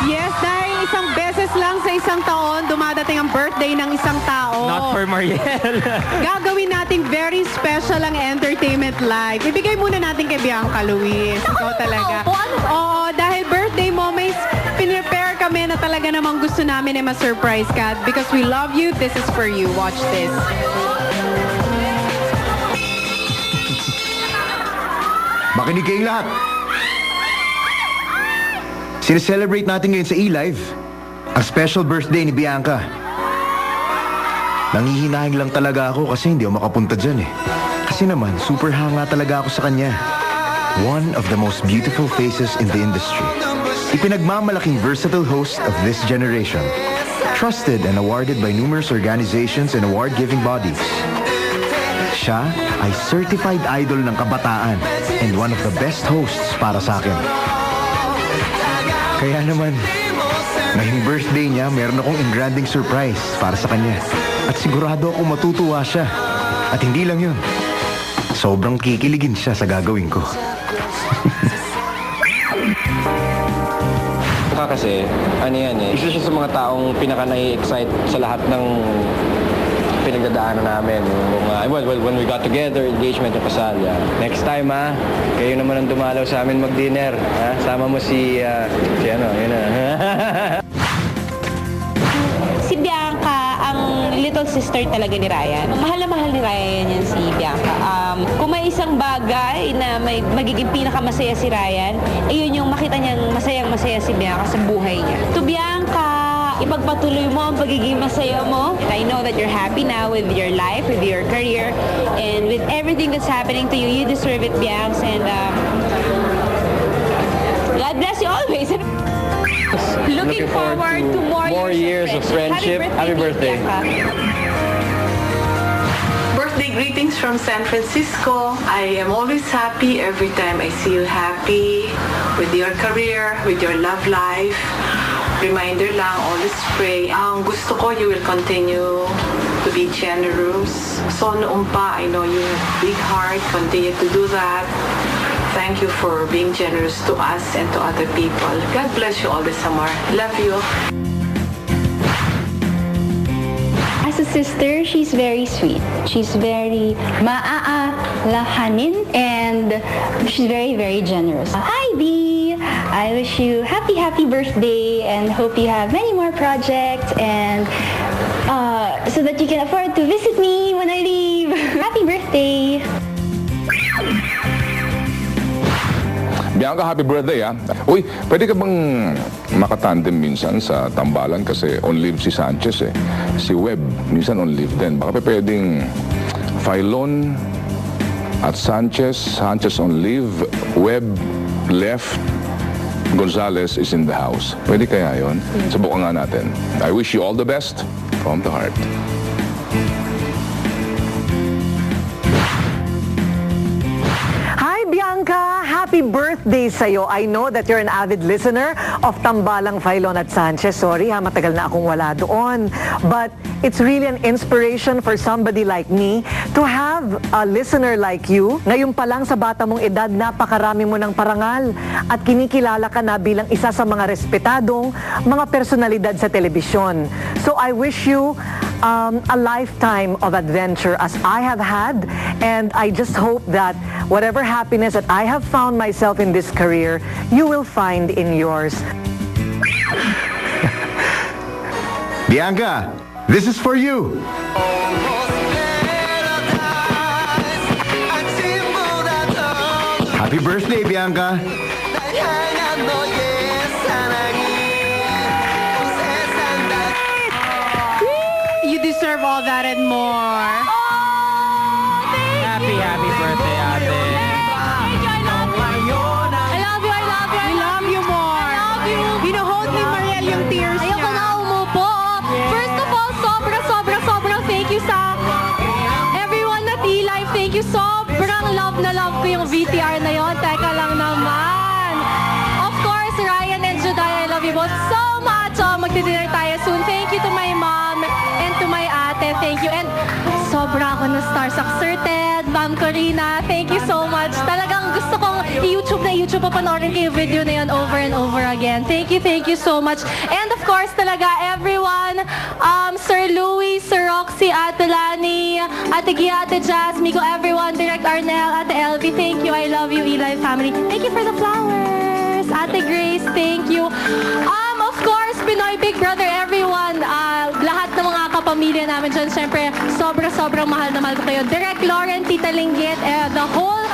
Yes, dahil isang beses lang sa isang taon, dumadating ang birthday ng isang tao. Not for Mariel. Gagawin nating very special ang entertainment live. Ibigay muna natin kay Bianca Luis. Ikaw talaga. Oo, dahil birthday mo, may pinrepare kami na talaga namang gusto namin na ma-surprise ka. Because we love you, this is for you. Watch this. Makinig kayong lahat. Sineselebrate natin ngayon sa E-Live ang special birthday ni Bianca. Nangihinahing lang talaga ako kasi hindi ako makapunta dyan eh. Kasi naman, super hanga talaga ako sa kanya. One of the most beautiful faces in the industry. Ipinagmamalaking versatile host of this generation. Trusted and awarded by numerous organizations and award-giving bodies. Siya ay certified idol ng kabataan and one of the best hosts para sa akin. Kaya naman, ngayong birthday niya, meron akong engranding surprise para sa kanya. At sigurado ako matutuwa siya. At hindi lang yun, sobrang kikiligin siya sa gagawin ko. Kasi, ano yan eh, isa siya sa mga taong pinaka-nai-excite sa lahat ng pinagdadaanan namin. When we got together, engagement at kasal. Yeah. Next time kayo naman ang dumalaw sa amin mag-dinner. Sama mo si ano, yun na. Si Bianca, ang little sister talaga ni Ryan. Mahal na mahal ni Ryan yan si Bianca. Kung may isang bagay na magiging pinakamasaya si Ryan, yun yung makita niyang masayang-masaya si Bianca sa buhay niya. To Bianca, ipagpatuloy mo ang pagiging masaya mo. I know that you're happy now with your life, with your career, and with everything that's happening to you. You deserve it, Bianca, and God bless you always. Looking forward to more years of friendship. Happy birthday. Birthday greetings from San Francisco. I am always happy every time I see you happy with your career, with your love life. Reminder lang, always pray. Ang gusto ko, you will continue to be generous. So noon pa, I know you have big heart. Continue to do that. Thank you for being generous to us and to other people. God bless you always, Samar. Love you. As a sister, she's very sweet. She's very maaalahanin and she's very, very generous. Hi, B! I wish you happy birthday and hope you have many more projects and so that you can afford to visit me when I leave. Happy birthday! Bianca, happy birthday Uy, pwede ka bang makatandem minsan sa tambalan kasi on leave si Sanchez eh. Si Webb, minsan on leave din. Baka pwedeng Filon at Sanchez on leave, Webb left, Gonzalez is in the house. Pwede kaya yun? Subukan nga natin. I wish you all the best from the heart. Hi, Bianca! Happy birthday sa'yo. I know that you're an avid listener of Tambalang, Filon at Sanchez. Sorry matagal na akong wala doon. But it's really an inspiration for somebody like me to have a listener like you. Ngayon pa lang sa bata mong edad, napakarami mo ng parangal at kinikilala ka na bilang isa sa mga respetadong mga personalidad sa telebisyon. So I wish you a lifetime of adventure as I have had, and I just hope that whatever happiness that I have found myself in this career, you will find in yours. Bianca, this is for you. Happy birthday, Bianca. You deserve all that and more. Happy birthday, ate. I love you, I love you. We love you more. I love you. Binuhold ni Mariel yung tears niya. Ayoko na umupo. First of all, sobrang thank you sa everyone at E-Live. Thank you. Sobrang love na love ko yung VTR na yon. Teka lang naman. Of course, Ryan and Juday, I love you both so much. Magdi-dinner tayo soon. Thank you to my mom and to my ate. Thank you. And sobra ako na starstruck. Sir Ted, Ma'am Corina, thank you so much. Talagang gusto kong i-YouTube YouTube, papanoorin ko yung video na yun over and over again. Thank you so much. And of course talaga, everyone, Sir Louis, Sir Roxy, Ate Lani, Ate Gia, Ate Jazz, Miko, everyone, Direct Arnel, Ate LV, thank you. I love you, Eli family. Thank you for the flowers. Ate Grace, thank you. Of course, Pinoy Big Brother, everyone, lahat ng mga kapamilya namin dyan, syempre, sobrang mahal na mahal ko kayo. Direct Lauren, Tita Linggit, the whole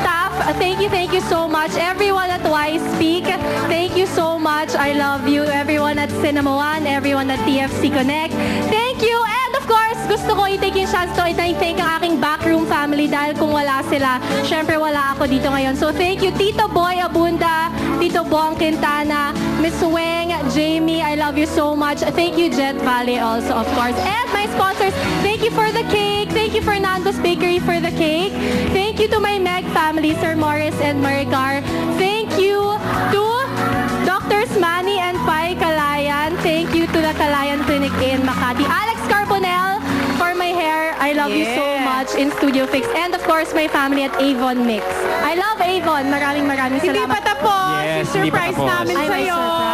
staff, thank you so much. Everyone at Y Speak, thank you so much. I love you. Everyone at Cinema One, everyone at TFC Connect, thank you. And of course, gusto ko i-take yung chance to i-thank ang aking backroom family dahil kung wala sila, syempre wala ako dito ngayon. So thank you, Tito Boy Abunda, Tito Bong Quintana, Miss Weng, Jamie, I love you so much. Thank you, Jet Valley also, of course. And my sponsors, thank you for the cake. Thank you, Fernando's Bakery, for the cake. Thank you to my Meg family, Sir Morris and Maricar. Thank you to Doctors Manny and Pai Kalayan. Thank you to the Kalayan Clinic in Makati. Alex Carbonell for my hair. I love you so much in Studio Fix. And of course, my family at Avon Mix. I love Avon. Maraming Hindi salamat. pa tapos. Yes, Yung hindi pa surprise tapos. namin Ay, may sa'yo. surprise.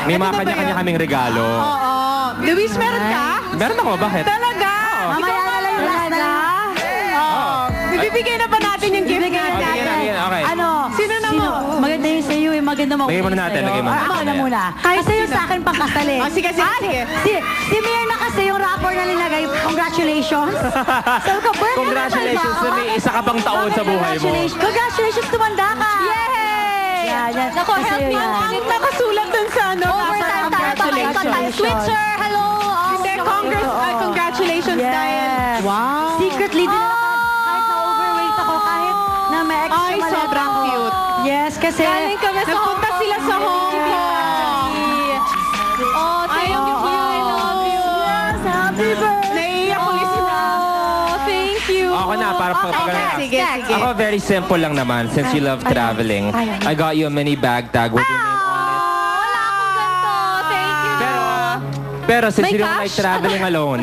May Ito mga na ba kanya-kanya yun? kaming regalo. Oo. Luis, meron ka? Meron ako, bakit? Talaga? Mamaya na lang yung last na. Oo. Bibigay na ba natin yung gift Bibigyan natin? Bigyan natin, okay. Ano? Sino na mo? Maganda yun sa'yo eh. Maganda mo. Lagay muna natin, lagay muna. Ako na muna. Kasi yung sa akin pang kasal eh. Oh, sige. Si Mirna kasi yung rapper na nilagay, congratulations. Sabi ko, birthday Congratulations na may isa ka pang taon sa buhay mo. Congratulations, tumanda ka. Yay! Yan. Nako, help me. Ang nakasulat dun sa ano. Overtime tayo. Congratulations. Switcher, hello. Hindi, congratulations Yes. dahil. Wow. Secretly din ako, kahit na-overweight ako, kahit na may extra Ay, maleta sobrang ako. cute. Yes, kasi Galing kami sa Hong Nagpunta Kong. sila sa Hong Kong. Oh, thank you. I love you. happy birthday. Naiiyak ko isa. Oh, thank you. Ako na, para pagpagalan. Sige. Ako, very simple lang naman. Since you love traveling, I got you a mini bag tag with your name on it. Wala akong ganito. Thank you. Pero since May you don't cash? like traveling alone,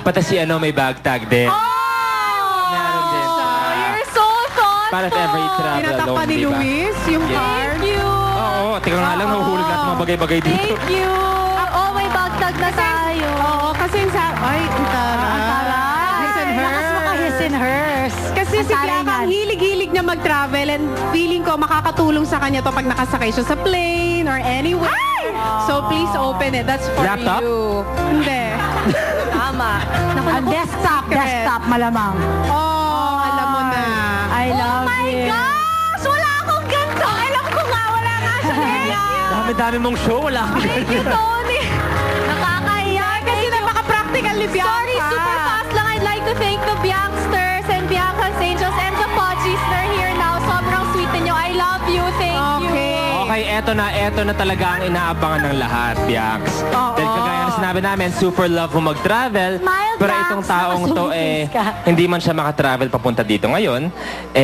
pati si ano may bag tag din. Meron din. You're so thoughtful. Para if ever you travel Tinatak alone, pa ni di ba? Luis yung card. Thank you. Oo, tingnan nga lang, nahuhulog lahat ng mga bagay-bagay dito. Thank you. Oh, may bagtag na tayo. Oo, kasi yung sa... Ay, ang tara. His and Lakas mo ka his and hers. Kasi si Bianca, ang hilig-hilig niya mag-travel and feeling ko makakatulong sa kanya to pag nakasakay siya sa plane or anywhere. So please open it. That's for Laptop? you. Hindi. Tama. Ang desktop malamang. Oh, alam mo na. I love My you. gosh! Wala akong ganito. Alam ko nga, wala nga siya. Thank you. Dami-dami mong show, wala akong Thank you, Tony. Nakakahiya. Kasi napaka-practical ni Bianca. Sorry, super fast lang. I'd like to thank the Biancsters and Bianca's Angels and the Podgies. They're here now. Sobrang sweet ninyo. I love you. Thank you. Okay, eto na talaga ang inaabangan ng lahat, Biax. Dahil kagaya na sinabi namin, super love mo mag-travel. Smile, Pero Biax. itong taong to Nakasumitis ka. hindi man siya makatravel papunta dito ngayon,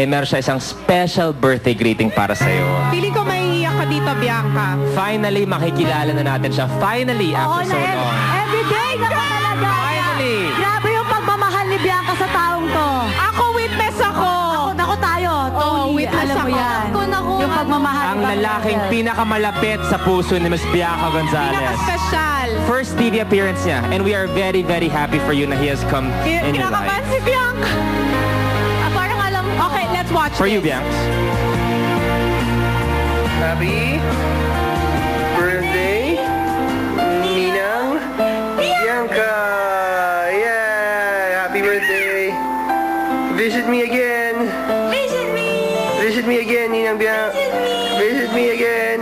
meron siya isang special birthday greeting para sa'yo. Feeling ko maiiyak ka dito, Bianca. Finally, makikilala na natin siya. Finally, after so long. Everyday na ka talaga. Finally! Grabe yung pagmamahal ni Bianca sa taong to. Ako, witness ako. Nako tayo, Tony. witness Alam mo ako. yan. Naku, Yung pagmamahal. Ang ni lalaking Bianca. pinakamalapit sa puso ni Miss Bianca Gonzalez. Pinaka-special. First TV appearance niya. And we are very, very happy for you na he has come in your Kinakabahan life. si Bianca. Parang alam ko. Okay, let's watch For you, this. Bianca. Happy birthday, Ninang Bianca! Yeah! Happy birthday! Visit me again! Visit me again, Ninang Bianca! Visit me again!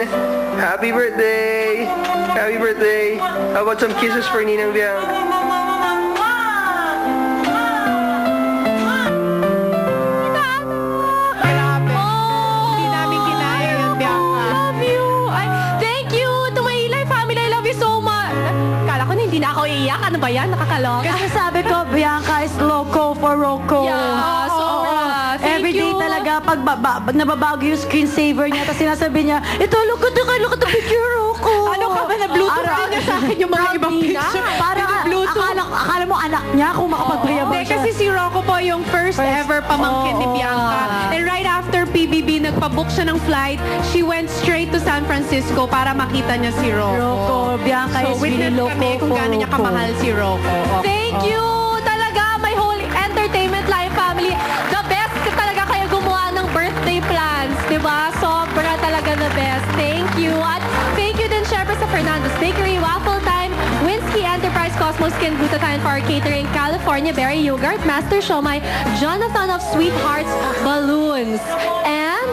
Happy birthday! Happy birthday! How about some kisses for Ninang Bianca? Grabe. Hindi namin ginaya yun, Bianca. I love you. Thank you to my Eli family. I love you so much. Kala ko na hindi na ako iiyak. Ano ba yan? Nakakalok. Kasi sabi ko, Bianca is loco for Rocco. Yeah, sobra. Thank Everyday you. talaga, pag nababago yung screensaver niya, tapos sinasabi niya, ito, look at the picture, Rocco. Ano ka ba? Na-Bluetooth din niya sa akin yung mga ibang picture. Para Bluetooth. akala mo anak niya kung makapagpayabang Hindi, kasi si Rocco po yung first ever pamangkin ni Bianca. And right after PBB PBB, nagpabook siya ng flight. She went straight to San Francisco para makita niya si Rocco. Rocco, Bianca So, is really witness kami kung gaano niya kamahal si Rocco. Thank you! Talaga, my whole Entertainment Live family. The best talaga kayo gumawa ng birthday plans, di ba? Sobra talaga the best. Thank you. At thank you din syempre sa Fernando's Bakery, Waffle Time, Winsky Enterprise, Cosmos Skin, Glutathione for our catering, California Berry Yogurt, Master Shomai, Jonathan of Sweethearts Balloons, and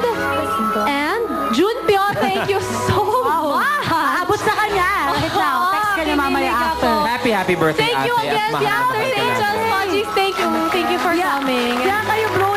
Junpyo, thank you so much. Abot sa kanya. Wait lang. Text ka niya mamaya after. Happy birthday, Thank you ate. again, At mahal Bianca, na mahal ka Angels, namin. Fudgies, thank you for coming. Bianca, yung blow